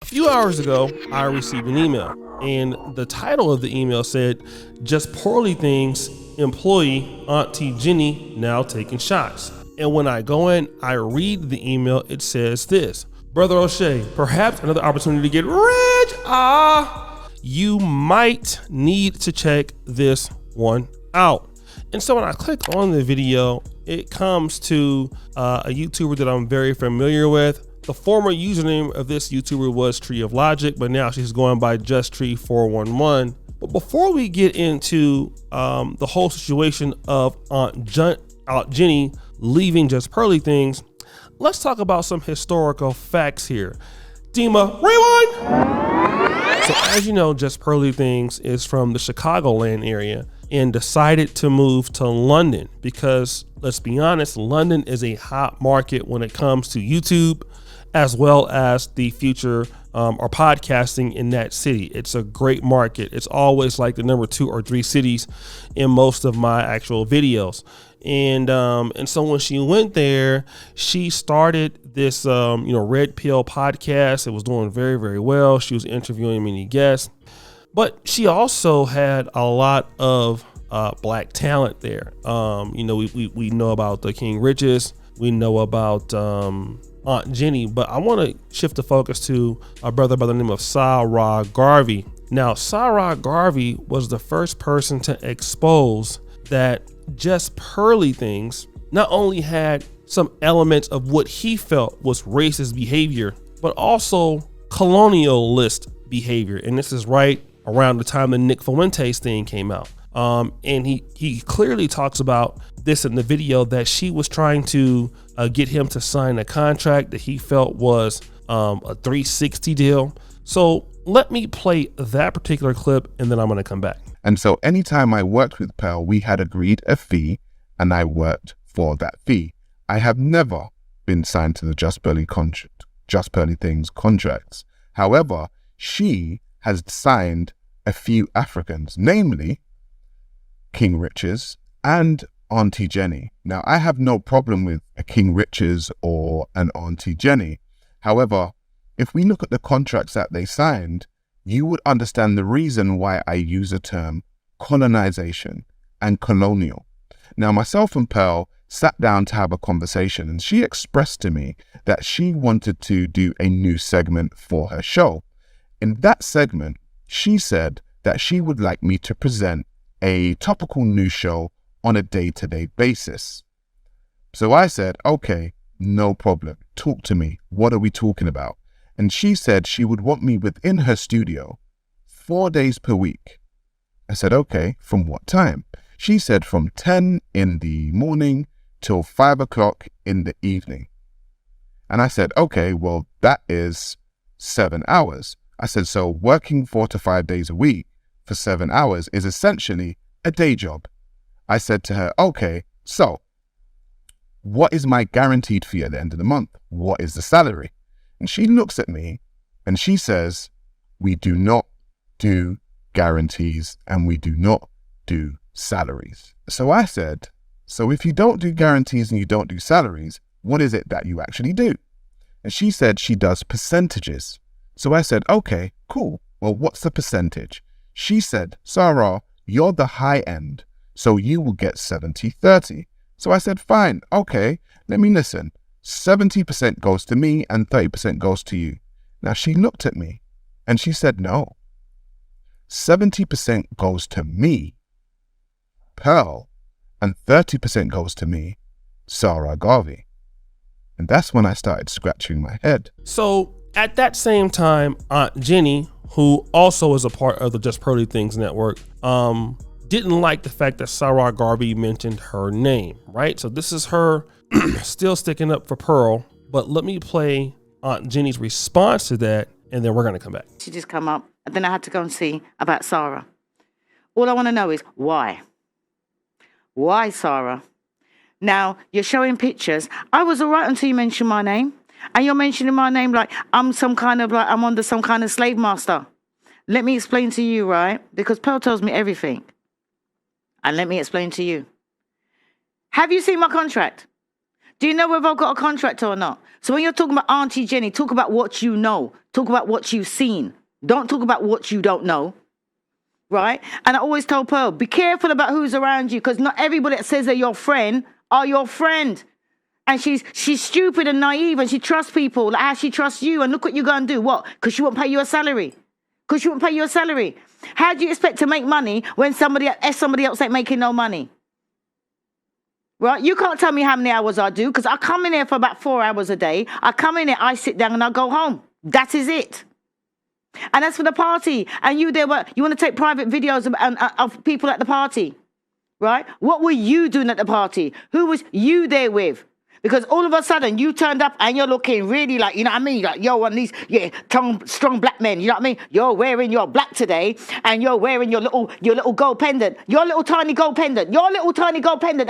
few hours ago, I received an email, and the title of the email said, "Just Poorly Things employee Auntie Jenny now taking shots." And when I go in, I read the email, it says this: "Brother O'Shea, perhaps another opportunity to get rich. You might need to check this one out." And so when I click on the video, it comes to a YouTuber that I'm very familiar with. The former username of this YouTuber was Tree of Logic, but now she's going by JustTree411. But before we get into the whole situation of Aunt Jenny leaving Just Pearly Things, let's talk about some historical facts here. Dima, rewind! So as you know, Just Pearly Things is from the Chicagoland area and decided to move to London because, let's be honest, London is a hot market when it comes to YouTube, as well as the future or podcasting in that city. It's a great market. It's always like the number 2 or 3 cities in most of my actual videos. And so when she went there, she started this Red Pill podcast. It was doing very, very well. She was interviewing many guests, but she also had a lot of black talent there. We know about the King Riches. We know about Aunt Jenny, but I want to shift the focus to a brother by the name of Sarah Garvey. Now, Sarah Garvey was the first person to expose that Just Pearly Things not only had some elements of what he felt was racist behavior, but also colonialist behavior. And this is right around the time the Nick Fuentes thing came out. And he clearly talks about this in the video, that she was trying to get him to sign a contract that he felt was a 360 deal. So let me play that particular clip and then I'm going to come back. And so anytime I worked with Pearl, we had agreed a fee and I worked for that fee. I have never been signed to the Just Pearly Things contracts. However, she has signed a few Africans, namely King Riches and Auntie Jenny. Now, I have no problem with a King Riches or an Auntie Jenny. However, if we look at the contracts that they signed, you would understand the reason why I use the term colonization and colonial. Now, myself and Pearl sat down to have a conversation, and she expressed to me that she wanted to do a new segment for her show. In that segment, she said that she would like me to present a topical news show on a day-to-day basis. So I said, okay, no problem. Talk to me. What are we talking about? And she said she would want me within her studio 4 days per week. I said, okay, from what time? She said from 10 in the morning till 5 o'clock in the evening. And I said, okay, well, that is 7 hours. I said, so working 4 to 5 days a week for 7 hours is essentially a day job. I said to her, okay, so what is my guaranteed fee at the end of the month? What is the salary? And she looks at me and she says, we do not do guarantees and we do not do salaries. So I said, so if you don't do guarantees and you don't do salaries, what is it that you actually do? And she said she does percentages. So I said, okay, cool. Well, what's the percentage? She said, Sarah, you're the high end, so you will get 70-30. So I said, fine, okay, let me listen. 70% goes to me and 30% goes to you. Now she looked at me and she said, no, 70% goes to me, Pearl, and 30% goes to me, Sarah Garvey. And that's when I started scratching my head. So at that same time, Aunt Jenny, who also is a part of the Just Pearly Things network, didn't like the fact that Sarah Garvey mentioned her name, right? So this is her still sticking up for Pearl, but let me play Aunt Jenny's response to that, and then we're going to come back. She just come up, and then I had to go and see about Sarah. All I want to know is why? Why, Sarah? Now, you're showing pictures. I was all right until you mentioned my name. And you're mentioning my name like I'm I'm under some kind of slave master. Let me explain to you, right? Because Pearl tells me everything. And let me explain to you. Have you seen my contract? Do you know whether I've got a contract or not? So when you're talking about Auntie Jenny, talk about what you know. Talk about what you've seen. Don't talk about what you don't know. Right? And I always tell Pearl, be careful about who's around you, because not everybody that says they're your friend are your friend. And she's stupid and naive, and she trusts people like how she trusts you. And look what you're going to do. What? Because she won't pay you a salary. Because she won't pay you a salary. How do you expect to make money when somebody else ain't making no money? Right? You can't tell me how many hours I do, because I come in here for about 4 hours a day. I come in here, I sit down, and I go home. That is it. And that's for the party. And you want to take private videos of people at the party, right? What were you doing at the party? Who was you there with? Because all of a sudden you turned up and you're looking really like, you know what I mean? Like you're one of these, strong black men. You know what I mean? You're wearing your black today, and you're wearing your little gold pendant, your little tiny gold pendant.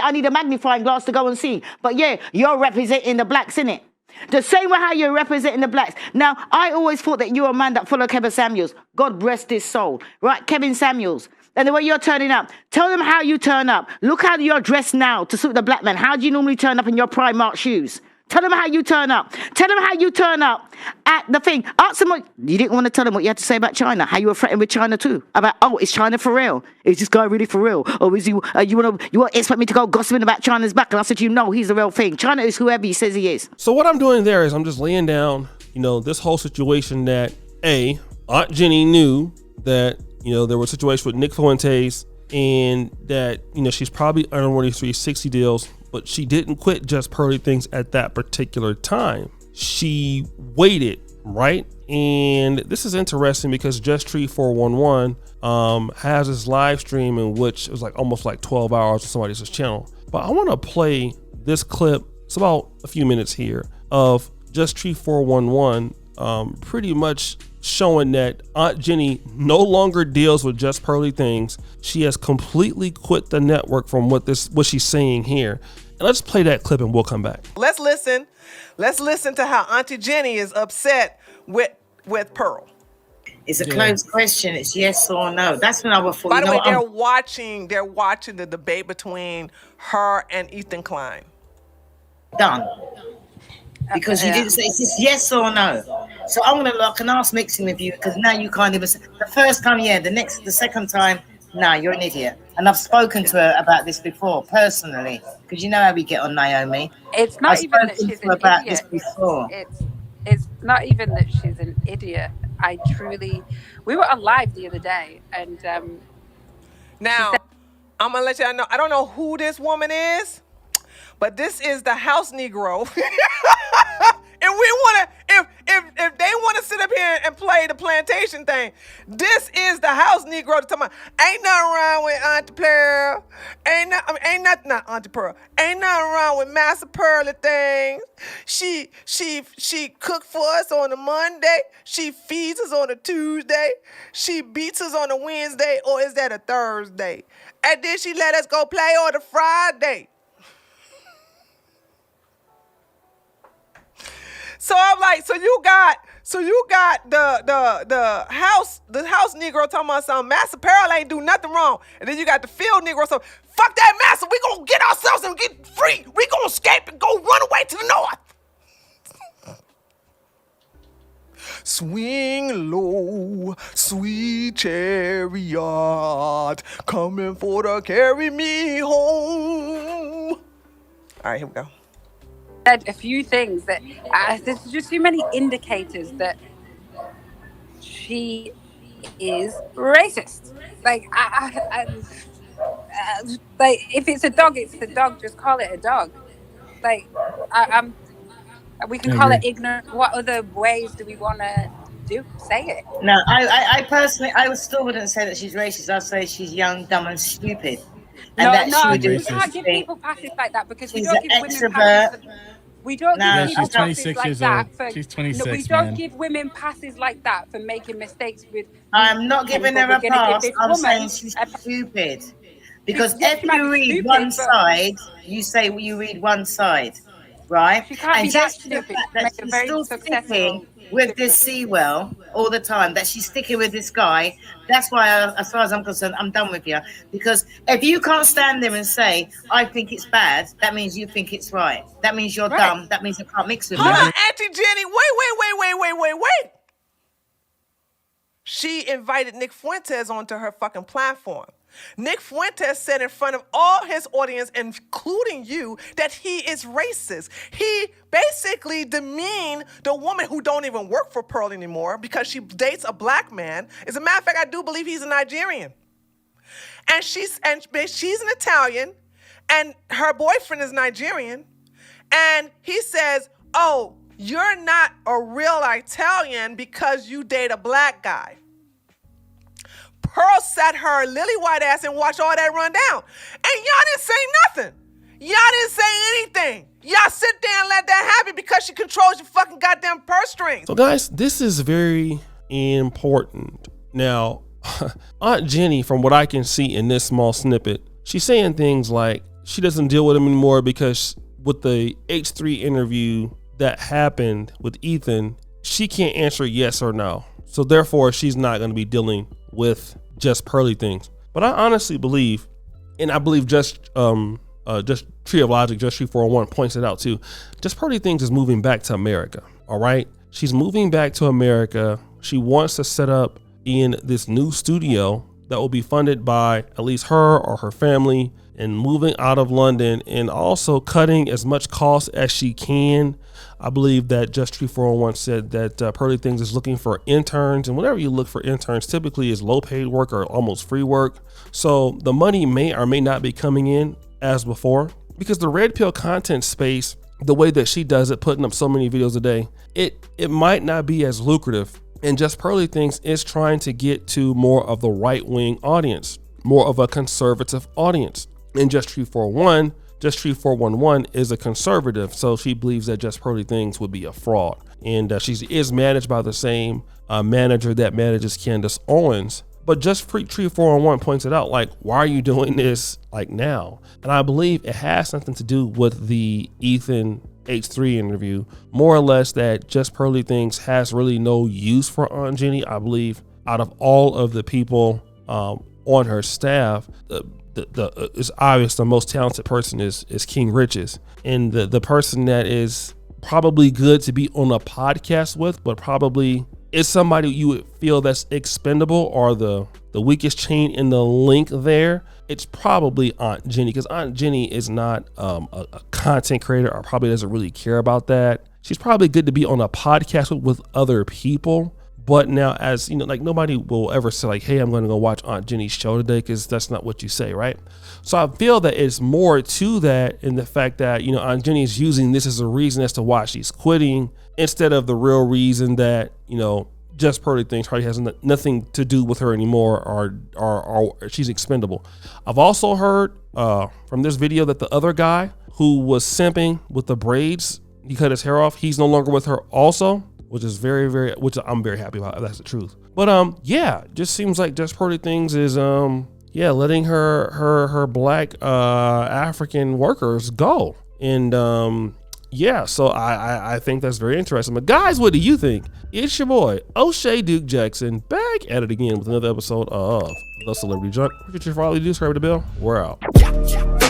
I need a magnifying glass to go and see. But yeah, you're representing the blacks, innit? The same way how you're representing the blacks. Now, I always thought that you were a man that followed Kevin Samuels. God rest his soul. Right? Kevin Samuels. And the way you're turning up. Tell them how you turn up. Look how you're dressed now to suit the black man. How do you normally turn up in your Primark shoes? Tell them how you turn up. Tell them how you turn up at the thing. Ask them you didn't want to tell them what you had to say about China. How you were threatened with China too. About, is China for real? Is this guy really for real? Or is he, you want to expect me to go gossiping about China's back? And I said, no, he's the real thing. China is whoever he says he is. So what I'm doing there is I'm just laying down, this whole situation that Aunt Jenny knew that, there was a situation with Nick Fuentes, and that, she's probably unworthy 360 deals, but she didn't quit Just Pearly Things at that particular time. She waited, right? And this is interesting because Just Tree 411 has this live stream in which it was almost 12 hours on somebody's channel. But I want to play this clip. It's about a few minutes here of Just Tree 411 pretty much showing that Aunt Jenny no longer deals with Just Pearly Things. She has completely quit the network from what she's saying here. And let's play that clip and we'll come back. Let's listen to how Auntie Jenny is upset with Pearl. It's a closed question. It's yes or no. That's when I would thought. By the way, they're watching the debate between her and Ethan Klein. Done. Because you didn't say it's just yes or no. So I'm gonna look and ask mixing with you, because now you can't even say the first time, the second time, no, you're an idiot. And I've spoken to her about this before, personally, because you know how we get on Naomi. It's not even that she's an about idiot. This before. It's not even that she's an idiot. We were on live the other day, and now I'm gonna let y'all know. I don't know who this woman is, but this is the house Negro. And if they want to sit up here and play the plantation thing, this is the house Negro to tell me, ain't nothing wrong with Auntie Pearl. Not Auntie Pearl. Ain't nothing wrong with Master Pearly Things. She cooked for us on a Monday. She feeds us on a Tuesday. She beats us on a Wednesday, or is that a Thursday? And then she let us go play on a Friday. So I'm like, so you got the house Negro talking about something. Master Pearl ain't do nothing wrong. And then you got the field Negro. So fuck that master. We gonna get ourselves and get free. We gonna escape and go run away to the north. Swing low, sweet chariot, coming for to carry me home. All right, here we go. Said a few things that there's just too many indicators that she is racist. Like if it's a dog, it's a dog. Just call it a dog. We can call it ignorant. What other ways do we want to say it? No, I personally, I still wouldn't say that she's racist. I'd say she's young, dumb, and stupid. And we can't give people passes like that, because we don't give women passes. We don't give people passes like that. She's 26. We don't give women passes like that for making mistakes with. I'm not giving her a pass. I'm saying she's stupid. Because if you read one side, you say you read one side, right? She can't be that stupid. That she's still sticking with this Sewell all the time, that she's sticking with this guy. That's why, as far as I'm concerned, I'm done with you. Because if you can't stand there and say, I think it's bad, that means you think it's right. That means you're dumb. That means I can't mix with you. Hold on, Auntie Jenny. Wait. she invited Nick Fuentes onto her fucking platform. Nick Fuentes said in front of all his audience, including you, that he is racist. He basically demeaned the woman who don't even work for Pearl anymore because she dates a black man. As a matter of fact, I do believe he's a Nigerian. And she's an Italian, and her boyfriend is Nigerian. And he says, oh, you're not a real Italian because you date a black guy. Pearl sat her lily white ass and watched all that run down. And y'all didn't say nothing. Y'all didn't say anything. Y'all sit there and let that happen because she controls your fucking goddamn purse strings. So guys, this is very important. Now, Aunt Jenny, from what I can see in this small snippet, she's saying things like she doesn't deal with him anymore because with the H3 interview that happened with Ethan, she can't answer yes or no. So therefore, she's not going to be dealing with Just Pearly Things. But I honestly believe, and I believe just Tree of Logic, Just Tree 401 points it out too, Just Pearly Things is moving back to America. All right, she's moving back to America. She wants to set up in this new studio that will be funded by at least her or her family, and moving out of London and also cutting as much cost as she can. I believe that Just Tree 401 said that Pearly Things is looking for interns, and whenever you look for interns, typically is low paid work or almost free work. So the money may or may not be coming in as before, because the red pill content space, the way that she does it, putting up so many videos a day, it might not be as lucrative. And Just Pearly Things is trying to get to more of the right wing audience, more of a conservative audience. And Just Tree 401, Just Tree 411 is a conservative, so she believes that Just Pearly Things would be a fraud. And she is managed by the same manager that manages Candace Owens. But Just Tree 411 points it out, like, why are you doing this like now? And I believe it has something to do with the Ethan H3 interview, more or less that Just Pearly Things has really no use for Aunt Jenny. I believe out of all of the people on her staff, it's obvious the most talented person is King Riches, and the person that is probably good to be on a podcast with, but probably is somebody you would feel that's expendable or the weakest chain in the link there. It's probably Aunt Jenny, because Aunt Jenny is not a content creator, or probably doesn't really care about that. She's probably good to be on a podcast with other people. But now, as you know, like, nobody will ever say like, hey, I'm going to go watch Aunt Jenny's show today, because that's not what you say, right? So I feel that it's more to that in the fact that, you know, Aunt Jenny is using this as a reason as to why she's quitting, instead of the real reason that, you know, Just Pearly Things probably has nothing to do with her anymore, or she's expendable. I've also heard from this video that the other guy who was simping with the braids, he cut his hair off, he's no longer with her also, which is which I'm very happy about, if that's the truth. But yeah, just seems like Just Pearly Things is letting her black African workers go. And yeah, so I think that's very interesting. But guys, what do you think? It's your boy O'Shea Duke Jackson, back at it again with another episode of The Celebrity Junk. If you're for all you do, subscribe to the bell. We're out.